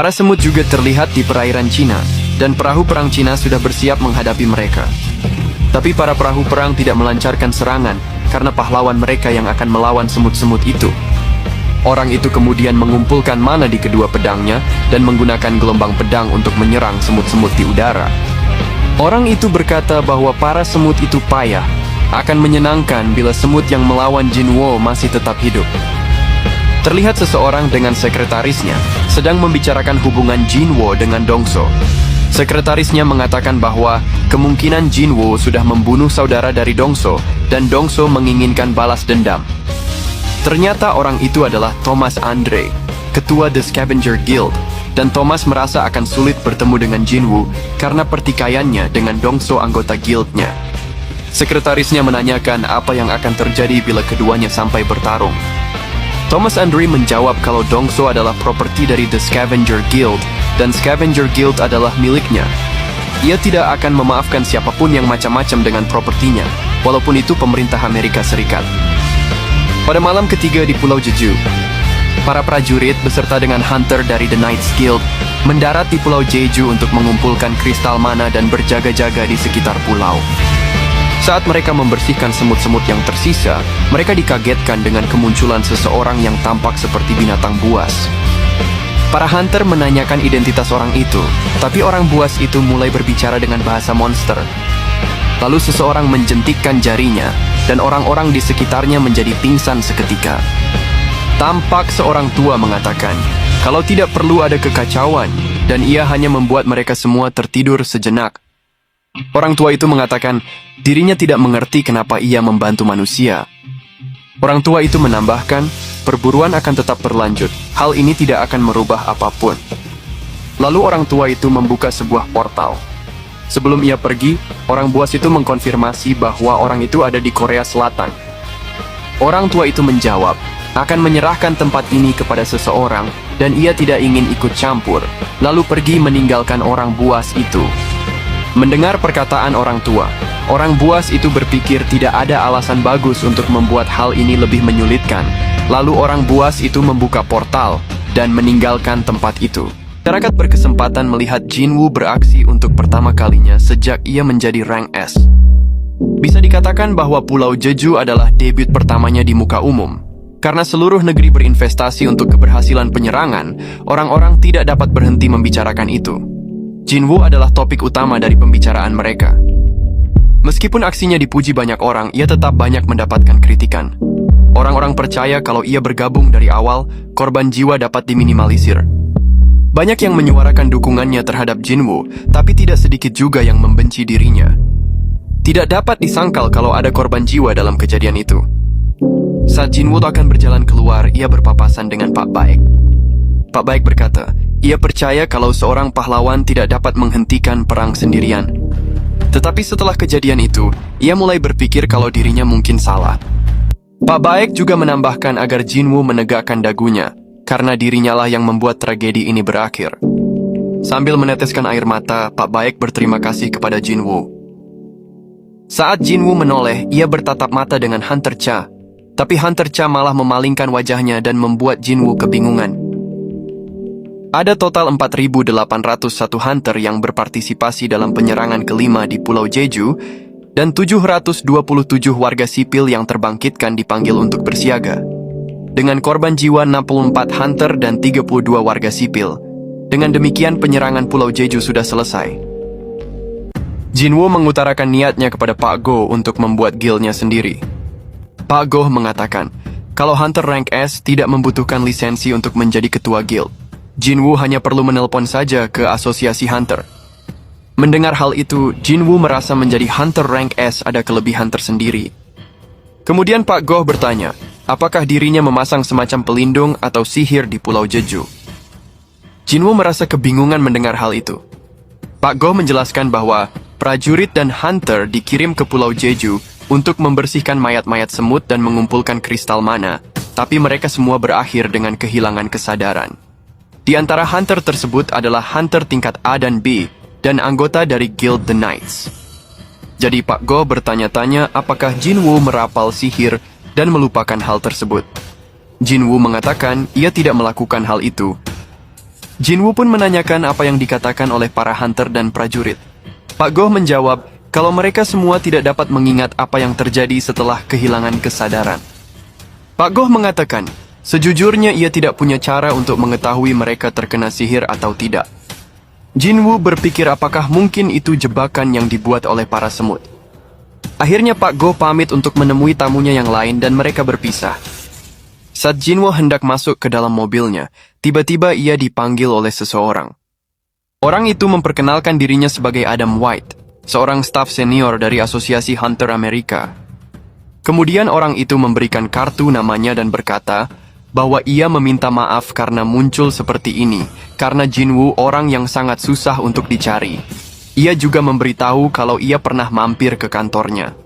Para semut juga terlihat di perairan Cina, dan perahu perang Cina sudah bersiap menghadapi mereka. Tapi para perahu perang tidak melancarkan serangan, karena pahlawan mereka yang akan melawan semut-semut itu. Orang itu kemudian mengumpulkan mana di kedua pedangnya, dan menggunakan gelombang pedang untuk menyerang semut-semut di udara. Orang itu berkata bahwa para semut itu payah, akan menyenangkan bila semut yang melawan Jinwo masih tetap hidup. Terlihat seseorang dengan sekretarisnya sedang membicarakan hubungan Jinwo dengan Dongso. Sekretarisnya mengatakan bahwa kemungkinan Jinwo sudah membunuh saudara dari Dongso dan Dongso menginginkan balas dendam. Ternyata orang itu adalah Thomas Andre, ketua The Scavenger Guild, dan Thomas merasa akan sulit bertemu dengan Jinwo karena pertikaiannya dengan Dongso anggota guildnya. Sekretarisnya menanyakan apa yang akan terjadi bila keduanya sampai bertarung. Thomas Andre menjawab kalau Dongso adalah properti dari The Scavenger Guild, dan Scavenger Guild adalah miliknya. Ia tidak akan memaafkan siapapun yang macam-macam dengan propertinya, walaupun itu pemerintah Amerika Serikat. Pada malam ketiga di Pulau Jeju, para prajurit beserta dengan hunter dari The Knights Guild mendarat di Pulau Jeju untuk mengumpulkan kristal mana dan berjaga-jaga di sekitar pulau. Saat mereka membersihkan semut-semut yang tersisa, mereka dikagetkan dengan kemunculan seseorang yang tampak seperti binatang buas. Para hunter menanyakan identitas orang itu, tapi orang buas itu mulai berbicara dengan bahasa monster. Lalu seseorang menjentikkan jarinya, dan orang-orang di sekitarnya menjadi pingsan seketika. Tampak seorang tua mengatakan, kalau tidak perlu ada kekacauan, dan ia hanya membuat mereka semua tertidur sejenak. Orang tua itu mengatakan, dirinya tidak mengerti kenapa ia membantu manusia. Orang tua itu menambahkan, perburuan akan tetap berlanjut. Hal ini tidak akan merubah apapun. Lalu orang tua itu membuka sebuah portal. Sebelum ia pergi, orang buas itu mengkonfirmasi bahwa orang itu ada di Korea Selatan. Orang tua itu menjawab, akan menyerahkan tempat ini kepada seseorang, dan ia tidak ingin ikut campur, lalu pergi meninggalkan orang buas itu. Mendengar perkataan orang tua, orang buas itu berpikir tidak ada alasan bagus untuk membuat hal ini lebih menyulitkan. Lalu orang buas itu membuka portal dan meninggalkan tempat itu. Masyarakat berkesempatan melihat Jinwo beraksi untuk pertama kalinya sejak ia menjadi rank S. Bisa dikatakan bahwa Pulau Jeju adalah debut pertamanya di muka umum. Karena seluruh negeri berinvestasi untuk keberhasilan penyerangan, orang-orang tidak dapat berhenti membicarakan itu. Jinwo adalah topik utama dari pembicaraan mereka. Meskipun aksinya dipuji banyak orang, ia tetap banyak mendapatkan kritikan. Orang-orang percaya kalau ia bergabung dari awal, korban jiwa dapat diminimalisir. Banyak yang menyuarakan dukungannya terhadap Jinwo, tapi tidak sedikit juga yang membenci dirinya. Tidak dapat disangkal kalau ada korban jiwa dalam kejadian itu. Saat Jinwo akan berjalan keluar, ia berpapasan dengan Pak Baek. Pak Baek berkata, ia percaya kalau seorang pahlawan tidak dapat menghentikan perang sendirian. Tetapi setelah kejadian itu, ia mulai berpikir kalau dirinya mungkin salah. Pak Baek juga menambahkan agar Jinwo menegakkan dagunya, karena dirinya lah yang membuat tragedi ini berakhir. Sambil meneteskan air mata, Pak Baek berterima kasih kepada Jinwo. Saat Jinwo menoleh, ia bertatap mata dengan Hunter Cha. Tapi Hunter Cha malah memalingkan wajahnya dan membuat Jinwo kebingungan. Ada total 4.801 hunter yang berpartisipasi dalam penyerangan kelima di Pulau Jeju, dan 727 warga sipil yang terbangkitkan dipanggil untuk bersiaga. Dengan korban jiwa 64 hunter dan 32 warga sipil. Dengan demikian penyerangan Pulau Jeju sudah selesai. Jinwo mengutarakan niatnya kepada Pak Go untuk membuat guildnya sendiri. Pak Go mengatakan, kalau hunter rank S tidak membutuhkan lisensi untuk menjadi ketua guild. Jinwo hanya perlu menelpon saja ke asosiasi hunter. Mendengar hal itu, Jinwo merasa menjadi hunter rank S ada kelebihan tersendiri. Kemudian Pak Go bertanya, apakah dirinya memasang semacam pelindung atau sihir di Pulau Jeju. Jinwo merasa kebingungan mendengar hal itu. Pak Go menjelaskan bahwa prajurit dan hunter dikirim ke Pulau Jeju untuk membersihkan mayat-mayat semut dan mengumpulkan kristal mana, tapi mereka semua berakhir dengan kehilangan kesadaran. Di antara hunter tersebut adalah hunter tingkat A dan B, dan anggota dari Guild The Knights. Jadi Pak Go bertanya-tanya apakah Jinwo merapal sihir dan melupakan hal tersebut. Jinwo mengatakan ia tidak melakukan hal itu. Jinwoo pun menanyakan apa yang dikatakan oleh para hunter dan prajurit. Pak Goh menjawab kalau mereka semua tidak dapat mengingat apa yang terjadi setelah kehilangan kesadaran. Pak Goh mengatakan, sejujurnya ia tidak punya cara untuk mengetahui mereka terkena sihir atau tidak. Jinwoo berpikir apakah mungkin itu jebakan yang dibuat oleh para semut. Akhirnya Pak Goh pamit untuk menemui tamunya yang lain dan mereka berpisah. Saat Jinwoo hendak masuk ke dalam mobilnya, tiba-tiba ia dipanggil oleh seseorang. Orang itu memperkenalkan dirinya sebagai Adam White, seorang staf senior dari Asosiasi Hunter Amerika. Kemudian orang itu memberikan kartu namanya dan berkata bahwa ia meminta maaf karena muncul seperti ini, karena Jinwoo orang yang sangat susah untuk dicari. Ia juga memberitahu kalau ia pernah mampir ke kantornya.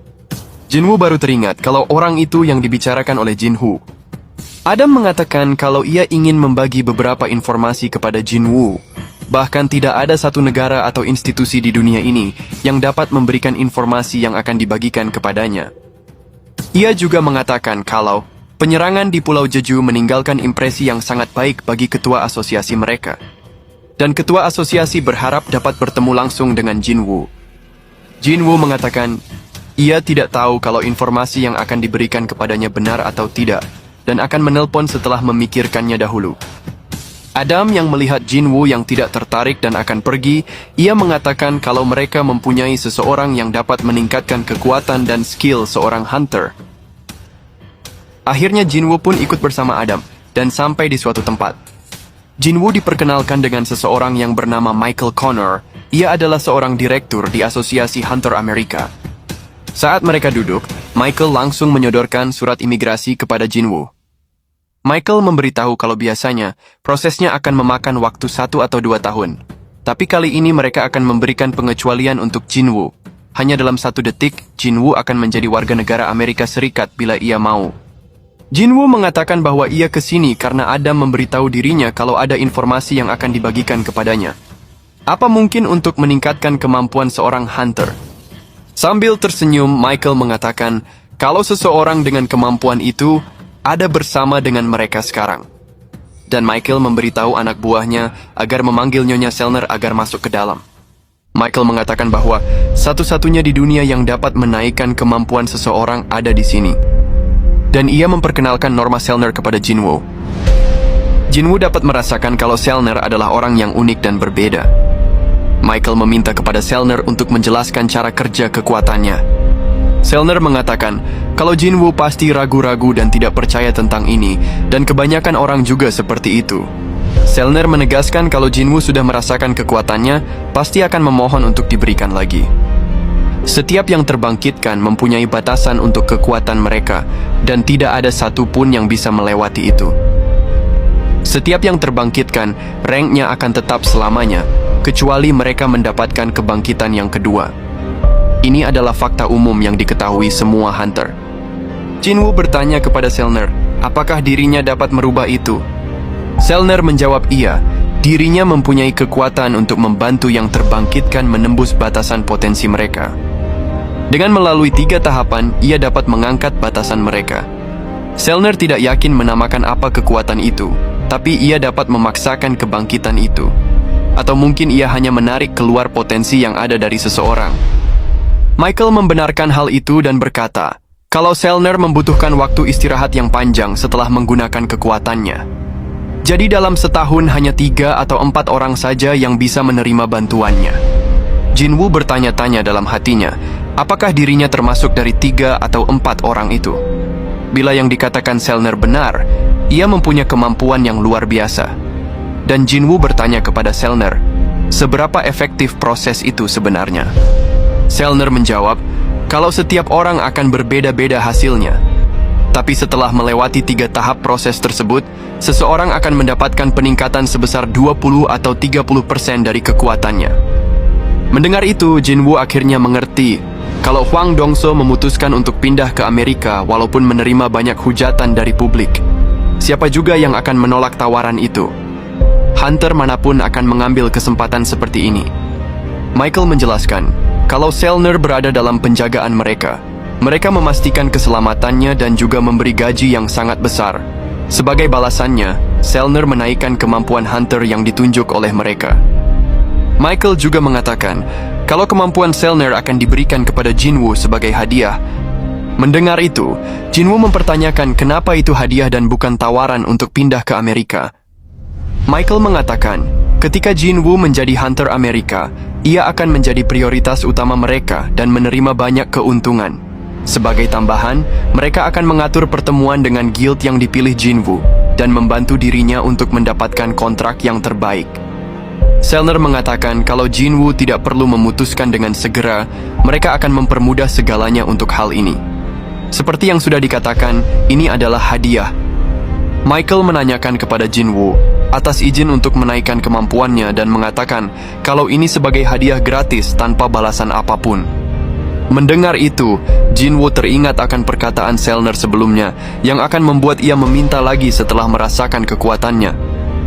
Jinwoo baru teringat kalau orang itu yang dibicarakan oleh Jinwoo. Adam mengatakan kalau ia ingin membagi beberapa informasi kepada Jinwoo. Bahkan tidak ada satu negara atau institusi di dunia ini yang dapat memberikan informasi yang akan dibagikan kepadanya. Ia juga mengatakan kalau penyerangan di Pulau Jeju meninggalkan impresi yang sangat baik bagi ketua asosiasi mereka. Dan ketua asosiasi berharap dapat bertemu langsung dengan Jinwoo. Jinwoo mengatakan ia tidak tahu kalau informasi yang akan diberikan kepadanya benar atau tidak, dan akan menelpon setelah memikirkannya dahulu. Adam yang melihat Jinwoo yang tidak tertarik dan akan pergi, ia mengatakan kalau mereka mempunyai seseorang yang dapat meningkatkan kekuatan dan skill seorang hunter. Akhirnya Jinwoo pun ikut bersama Adam, dan sampai di suatu tempat. Jinwoo diperkenalkan dengan seseorang yang bernama Michael Connor. Ia adalah seorang direktur di Asosiasi Hunter Amerika. Saat mereka duduk, Michael langsung menyodorkan surat imigrasi kepada Jinwoo. Michael memberitahu kalau biasanya prosesnya akan memakan waktu 1 atau 2 tahun. Tapi kali ini mereka akan memberikan pengecualian untuk Jinwoo. Hanya dalam 1 detik, Jinwoo akan menjadi warga negara Amerika Serikat bila ia mau. Jinwoo mengatakan bahwa ia ke sini karena Adam memberitahu dirinya kalau ada informasi yang akan dibagikan kepadanya. Apa mungkin untuk meningkatkan kemampuan seorang hunter? Sambil tersenyum, Michael mengatakan kalau seseorang dengan kemampuan itu ada bersama dengan mereka sekarang. Dan Michael memberitahu anak buahnya agar memanggil Nyonya Selner agar masuk ke dalam. Michael mengatakan bahwa satu-satunya di dunia yang dapat menaikkan kemampuan seseorang ada di sini. Dan ia memperkenalkan Norma Selner kepada Jinwoo. Jinwoo dapat merasakan kalau Selner adalah orang yang unik dan berbeda. Michael meminta kepada Selner untuk menjelaskan cara kerja kekuatannya. Selner mengatakan kalau Jinwoo pasti ragu-ragu dan tidak percaya tentang ini, dan kebanyakan orang juga seperti itu. Selner menegaskan kalau Jinwoo sudah merasakan kekuatannya, pasti akan memohon untuk diberikan lagi. Setiap yang terbangkitkan mempunyai batasan untuk kekuatan mereka, dan tidak ada satupun yang bisa melewati itu. Setiap yang terbangkitkan, ranknya akan tetap selamanya, kecuali mereka mendapatkan kebangkitan yang kedua. Ini adalah fakta umum yang diketahui semua hunter. Jinwoo bertanya kepada Selner, apakah dirinya dapat merubah itu? Selner menjawab iya, dirinya mempunyai kekuatan untuk membantu yang terbangkitkan menembus batasan potensi mereka. Dengan melalui 3 tahapan, ia dapat mengangkat batasan mereka. Selner tidak yakin menamakan apa kekuatan itu, tapi ia dapat memaksakan kebangkitan itu. Atau mungkin ia hanya menarik keluar potensi yang ada dari seseorang. Michael membenarkan hal itu dan berkata, kalau Selner membutuhkan waktu istirahat yang panjang setelah menggunakan kekuatannya. Jadi dalam setahun hanya 3 atau 4 orang saja yang bisa menerima bantuannya. Jinwoo bertanya-tanya dalam hatinya, apakah dirinya termasuk dari 3 atau 4 orang itu? Bila yang dikatakan Selner benar, ia mempunyai kemampuan yang luar biasa. Dan Jinwoo bertanya kepada Selner, seberapa efektif proses itu sebenarnya? Selner menjawab, kalau setiap orang akan berbeda-beda hasilnya. Tapi setelah melewati 3 tahap proses tersebut, seseorang akan mendapatkan peningkatan sebesar 20 atau 30% dari kekuatannya. Mendengar itu, Jinwoo akhirnya mengerti kalau Hwang Dongso memutuskan untuk pindah ke Amerika walaupun menerima banyak hujatan dari publik. Siapa juga yang akan menolak tawaran itu? Hunter manapun akan mengambil kesempatan seperti ini. Michael menjelaskan, kalau Selner berada dalam penjagaan mereka, mereka memastikan keselamatannya dan juga memberi gaji yang sangat besar. Sebagai balasannya, Selner menaikkan kemampuan Hunter yang ditunjuk oleh mereka. Michael juga mengatakan kalau kemampuan Selner akan diberikan kepada Jinwoo sebagai hadiah. Mendengar itu, Jinwoo mempertanyakan kenapa itu hadiah dan bukan tawaran untuk pindah ke Amerika. Michael mengatakan, ketika Jinwoo menjadi Hunter Amerika, ia akan menjadi prioritas utama mereka dan menerima banyak keuntungan. Sebagai tambahan, mereka akan mengatur pertemuan dengan guild yang dipilih Jinwoo dan membantu dirinya untuk mendapatkan kontrak yang terbaik. Selner mengatakan kalau Jinwoo tidak perlu memutuskan dengan segera, mereka akan mempermudah segalanya untuk hal ini. Seperti yang sudah dikatakan, ini adalah hadiah. Michael menanyakan kepada Jinwoo atas izin untuk menaikkan kemampuannya dan mengatakan kalau ini sebagai hadiah gratis tanpa balasan apapun. Mendengar itu, Jinwoo teringat akan perkataan Selner sebelumnya yang akan membuat ia meminta lagi setelah merasakan kekuatannya.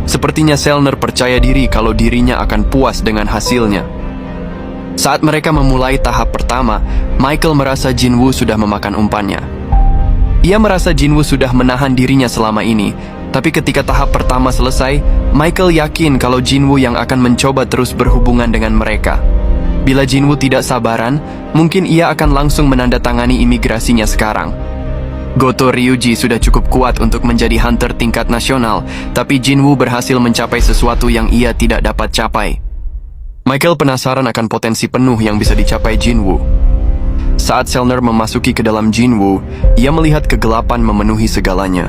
Sepertinya Selner percaya diri kalau dirinya akan puas dengan hasilnya. Saat mereka memulai tahap pertama, Michael merasa Jinwoo sudah memakan umpannya. Ia merasa Jinwoo sudah menahan dirinya selama ini, tapi ketika tahap pertama selesai, Michael yakin kalau Jinwoo yang akan mencoba terus berhubungan dengan mereka. Bila Jinwoo tidak sabaran, mungkin ia akan langsung menandatangani imigrasinya sekarang. Goto Ryuji sudah cukup kuat untuk menjadi Hunter tingkat nasional, tapi Jinwoo berhasil mencapai sesuatu yang ia tidak dapat capai. Michael penasaran akan potensi penuh yang bisa dicapai Jinwoo. Saat Selner memasuki ke dalam Jinwoo, ia melihat kegelapan memenuhi segalanya.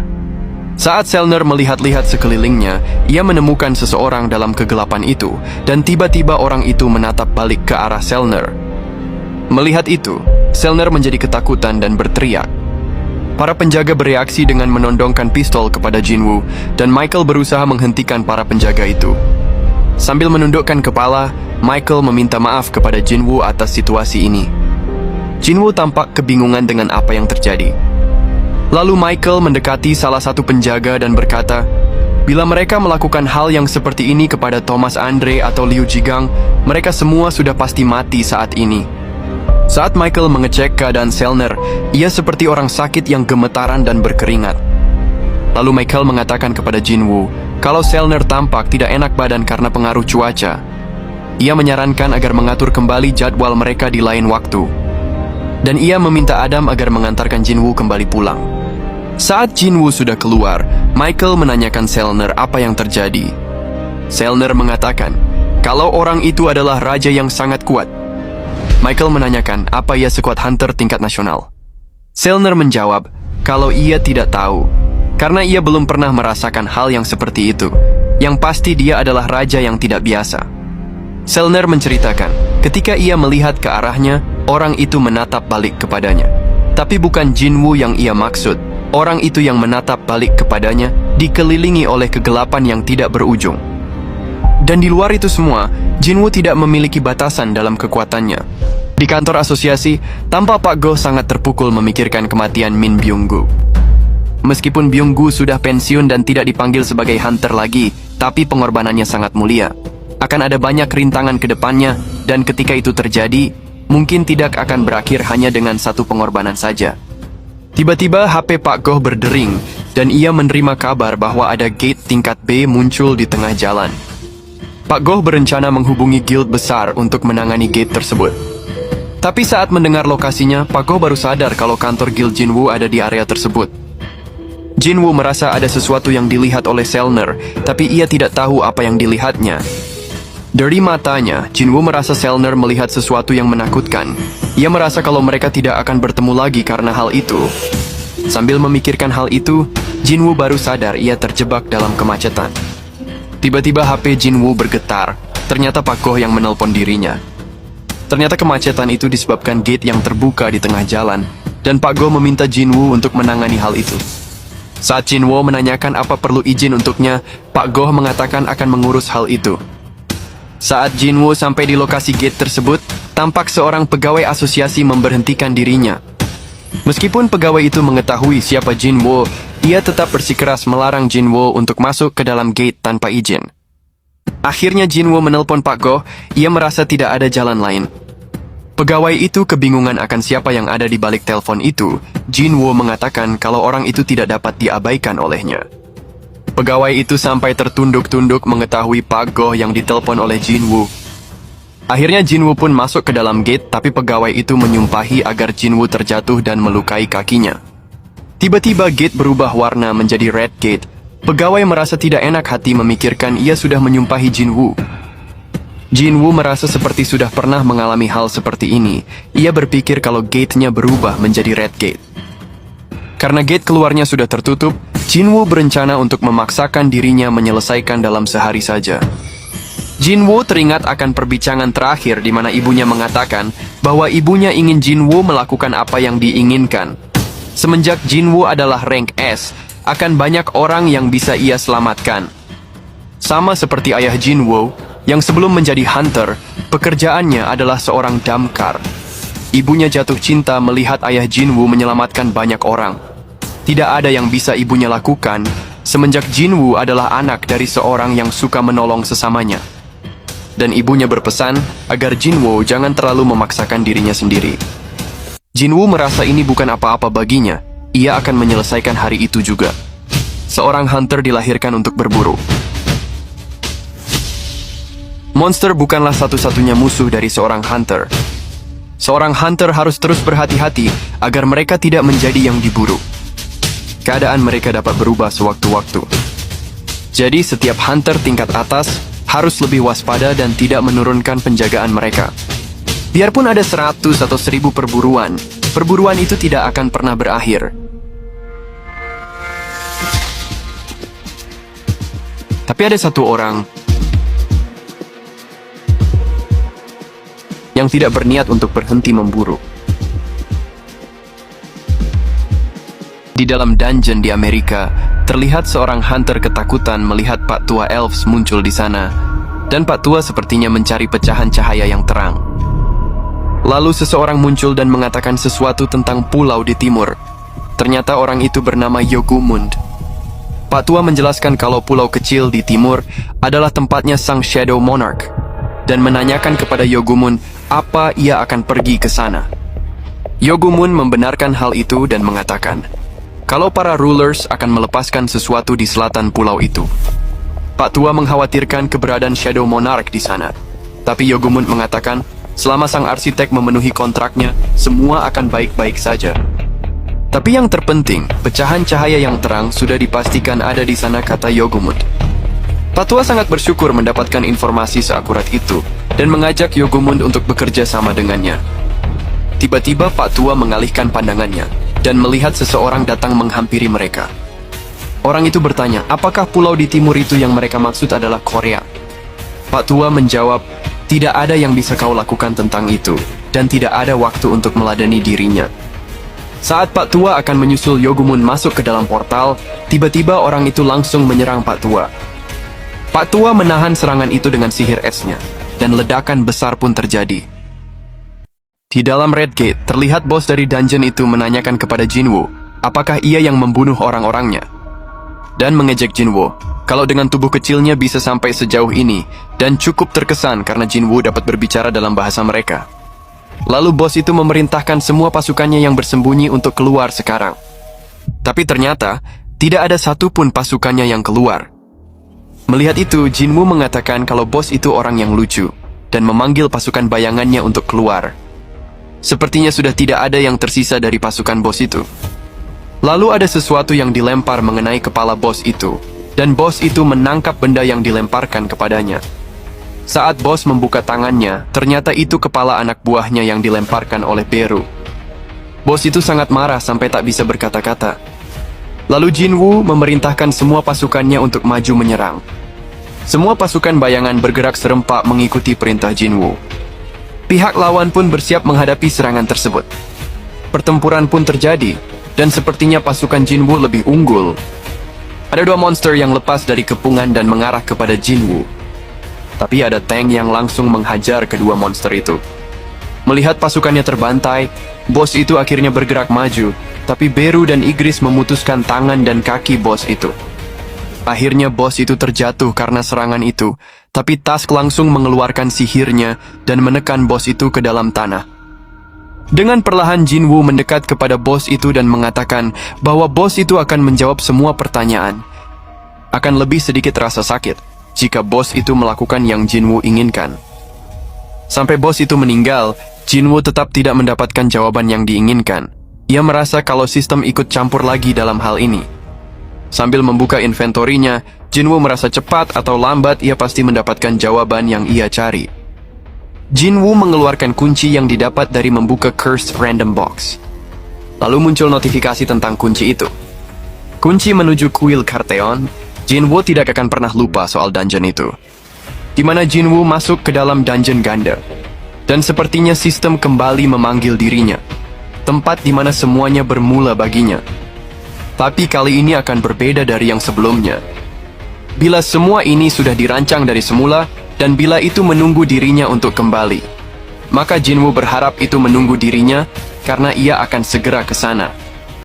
Saat Selner melihat-lihat sekelilingnya, ia menemukan seseorang dalam kegelapan itu, dan tiba-tiba orang itu menatap balik ke arah Selner. Melihat itu, Selner menjadi ketakutan dan berteriak. Para penjaga bereaksi dengan menodongkan pistol kepada Jinwoo, dan Michael berusaha menghentikan para penjaga itu. Sambil menundukkan kepala, Michael meminta maaf kepada Jinwoo atas situasi ini. Jinwoo tampak kebingungan dengan apa yang terjadi. Lalu Michael mendekati salah satu penjaga dan berkata, bila mereka melakukan hal yang seperti ini kepada Thomas Andre atau Liu Jigang, mereka semua sudah pasti mati saat ini. Saat Michael mengecek keadaan Selner, ia seperti orang sakit yang gemetaran dan berkeringat. Lalu Michael mengatakan kepada Jinwoo kalau Selner tampak tidak enak badan karena pengaruh cuaca. Ia menyarankan agar mengatur kembali jadwal mereka di lain waktu. Dan ia meminta Adam agar mengantarkan Jinwoo kembali pulang. Saat Jinwoo sudah keluar, Michael menanyakan Selner apa yang terjadi. Selner mengatakan kalau orang itu adalah raja yang sangat kuat. Michael menanyakan apa ia sekuat Hunter tingkat nasional. Selner menjawab kalau ia tidak tahu, karena ia belum pernah merasakan hal yang seperti itu. Yang pasti dia adalah raja yang tidak biasa. Selner menceritakan, ketika ia melihat ke arahnya, orang itu menatap balik kepadanya. Tapi bukan Jinwoo yang ia maksud. Orang itu yang menatap balik kepadanya dikelilingi oleh kegelapan yang tidak berujung. Dan di luar itu semua, Jinwoo tidak memiliki batasan dalam kekuatannya. Di kantor asosiasi, tampak Pak Go sangat terpukul memikirkan kematian Min Byung-gu. Meskipun Byung-gu sudah pensiun dan tidak dipanggil sebagai Hunter lagi, tapi pengorbanannya sangat mulia. Akan ada banyak rintangan ke depannya, dan ketika itu terjadi, mungkin tidak akan berakhir hanya dengan satu pengorbanan saja. Tiba-tiba HP Pak Go berdering, dan ia menerima kabar bahwa ada gate tingkat B muncul di tengah jalan. Pak Go berencana menghubungi guild besar untuk menangani gate tersebut. Tapi saat mendengar lokasinya, Pak Go baru sadar kalau kantor guild Jinwoo ada di area tersebut. Jinwoo merasa ada sesuatu yang dilihat oleh Selner, tapi ia tidak tahu apa yang dilihatnya. Dari matanya, Jinwoo merasa Selner melihat sesuatu yang menakutkan. Ia merasa kalau mereka tidak akan bertemu lagi karena hal itu. Sambil memikirkan hal itu, Jinwoo baru sadar ia terjebak dalam kemacetan. Tiba-tiba HP Jinwoo bergetar. Ternyata Pak Go yang menelpon dirinya. Ternyata kemacetan itu disebabkan gate yang terbuka di tengah jalan, dan Pak Go meminta Jinwoo untuk menangani hal itu. Saat Jinwoo menanyakan apa perlu izin untuknya, Pak Go mengatakan akan mengurus hal itu. Saat Jinwoo sampai di lokasi gate tersebut, tampak seorang pegawai asosiasi memberhentikan dirinya. Meskipun pegawai itu mengetahui siapa Jinwoo, ia tetap bersikeras melarang Jinwoo untuk masuk ke dalam gate tanpa izin. Akhirnya Jinwoo menelpon Pak Go, ia merasa tidak ada jalan lain. Pegawai itu kebingungan akan siapa yang ada di balik telepon itu. Jinwoo mengatakan kalau orang itu tidak dapat diabaikan olehnya. Pegawai itu sampai tertunduk-tunduk mengetahui Pak Goh yang ditelepon oleh Jinwoo. Akhirnya Jinwoo pun masuk ke dalam gate, tapi pegawai itu menyumpahi agar Jinwoo terjatuh dan melukai kakinya. Tiba-tiba gate berubah warna menjadi red gate. Pegawai merasa tidak enak hati memikirkan ia sudah menyumpahi Jinwoo. Jinwoo merasa seperti sudah pernah mengalami hal seperti ini. Ia berpikir kalau gate-nya berubah menjadi red gate. Karena gate keluarnya sudah tertutup, Jinwoo berencana untuk memaksakan dirinya menyelesaikan dalam sehari saja. Jinwoo teringat akan perbincangan terakhir di mana ibunya mengatakan bahwa ibunya ingin Jinwoo melakukan apa yang diinginkan. Semenjak Jinwoo adalah rank S, akan banyak orang yang bisa ia selamatkan. Sama seperti ayah Jinwoo, yang sebelum menjadi hunter, pekerjaannya adalah seorang damkar. Ibunya jatuh cinta melihat ayah Jinwoo menyelamatkan banyak orang. Tidak ada yang bisa ibunya lakukan, semenjak Jinwoo adalah anak dari seorang yang suka menolong sesamanya. Dan ibunya berpesan agar Jinwoo jangan terlalu memaksakan dirinya sendiri. Jinwoo merasa ini bukan apa-apa baginya. Ia akan menyelesaikan hari itu juga. Seorang hunter dilahirkan untuk berburu. Monster bukanlah satu-satunya musuh dari seorang hunter. Seorang hunter harus terus berhati-hati agar mereka tidak menjadi yang diburu. Keadaan mereka dapat berubah sewaktu-waktu. Jadi setiap hunter tingkat atas harus lebih waspada dan tidak menurunkan penjagaan mereka. Biarpun ada 100 atau 1000 perburuan, perburuan itu tidak akan pernah berakhir. Tapi ada satu orang yang tidak berniat untuk berhenti memburu. Di dalam dungeon di Amerika, terlihat seorang hunter ketakutan melihat Pak Tua Elves muncul di sana, dan Pak Tua sepertinya mencari pecahan cahaya yang terang. Lalu seseorang muncul dan mengatakan sesuatu tentang pulau di timur. Ternyata orang itu bernama Yogumund. Pak Tua menjelaskan kalau pulau kecil di timur adalah tempatnya sang Shadow Monarch, dan menanyakan kepada Yogumund apa ia akan pergi ke sana. Yogumund membenarkan hal itu dan mengatakan kalau para rulers akan melepaskan sesuatu di selatan pulau itu. Pak Tua mengkhawatirkan keberadaan Shadow Monarch di sana. Tapi Yogumund mengatakan selama sang arsitek memenuhi kontraknya, semua akan baik-baik saja. Tapi yang terpenting, pecahan cahaya yang terang sudah dipastikan ada di sana, kata Yogumund. Pak Tua sangat bersyukur mendapatkan informasi seakurat itu dan mengajak Yogumund untuk bekerja sama dengannya. Tiba-tiba Pak Tua mengalihkan pandangannya dan melihat seseorang datang menghampiri mereka. Orang itu bertanya, apakah pulau di timur itu yang mereka maksud adalah Korea? Pak Tua menjawab, tidak ada yang bisa kau lakukan tentang itu, dan tidak ada waktu untuk meladeni dirinya. Saat Pak Tua akan menyusul Yogumund masuk ke dalam portal, tiba-tiba orang itu langsung menyerang Pak Tua. Pak Tua menahan serangan itu dengan sihir esnya, dan ledakan besar pun terjadi. Di dalam Red Gate, terlihat bos dari dungeon itu menanyakan kepada Jinwoo, apakah ia yang membunuh orang-orangnya. Dan mengejek Jinwoo, kalau dengan tubuh kecilnya bisa sampai sejauh ini, dan cukup terkesan karena Jinwoo dapat berbicara dalam bahasa mereka. Lalu bos itu memerintahkan semua pasukannya yang bersembunyi untuk keluar sekarang. Tapi ternyata, tidak ada satupun pasukannya yang keluar. Melihat itu, Jinwoo mengatakan kalau bos itu orang yang lucu, dan memanggil pasukan bayangannya untuk keluar. Sepertinya sudah tidak ada yang tersisa dari pasukan bos itu. Lalu ada sesuatu yang dilempar mengenai kepala bos itu, dan bos itu menangkap benda yang dilemparkan kepadanya. Saat bos membuka tangannya, ternyata itu kepala anak buahnya yang dilemparkan oleh Beru. Bos itu sangat marah sampai tak bisa berkata-kata. Lalu Jinwoo memerintahkan semua pasukannya untuk maju menyerang. Semua pasukan bayangan bergerak serempak mengikuti perintah Jinwoo. Pihak lawan pun bersiap menghadapi serangan tersebut. Pertempuran pun terjadi, dan sepertinya pasukan Jinwoo lebih unggul. Ada dua monster yang lepas dari kepungan dan mengarah kepada Jinwoo. Tapi ada tank yang langsung menghajar kedua monster itu. Melihat pasukannya terbantai, bos itu akhirnya bergerak maju, tapi Beru dan Igris memutuskan tangan dan kaki bos itu. Akhirnya bos itu terjatuh karena serangan itu, tapi Tusk langsung mengeluarkan sihirnya dan menekan bos itu ke dalam tanah. Dengan perlahan Jinwoo mendekat kepada bos itu dan mengatakan bahwa bos itu akan menjawab semua pertanyaan. akan lebih sedikit rasa sakit jika bos itu melakukan yang Jinwoo inginkan. Sampai bos itu meninggal, Jinwoo tetap tidak mendapatkan jawaban yang diinginkan. Ia merasa kalau sistem ikut campur lagi dalam hal ini. Sambil membuka inventorinya, Jinwoo merasa cepat atau lambat ia pasti mendapatkan jawaban yang ia cari. Jinwoo mengeluarkan kunci yang didapat dari membuka Cursed Random Box. Lalu muncul notifikasi tentang kunci itu. Kunci menuju kuil Karteon. Jinwoo tidak akan pernah lupa soal dungeon itu, di mana Jinwoo masuk ke dalam dungeon ganda. Dan sepertinya sistem kembali memanggil dirinya, tempat di mana semuanya bermula baginya. Tapi kali ini akan berbeda dari yang sebelumnya. Bila semua ini sudah dirancang dari semula, dan bila itu menunggu dirinya untuk kembali, maka Jinwoo berharap itu menunggu dirinya, karena ia akan segera ke sana.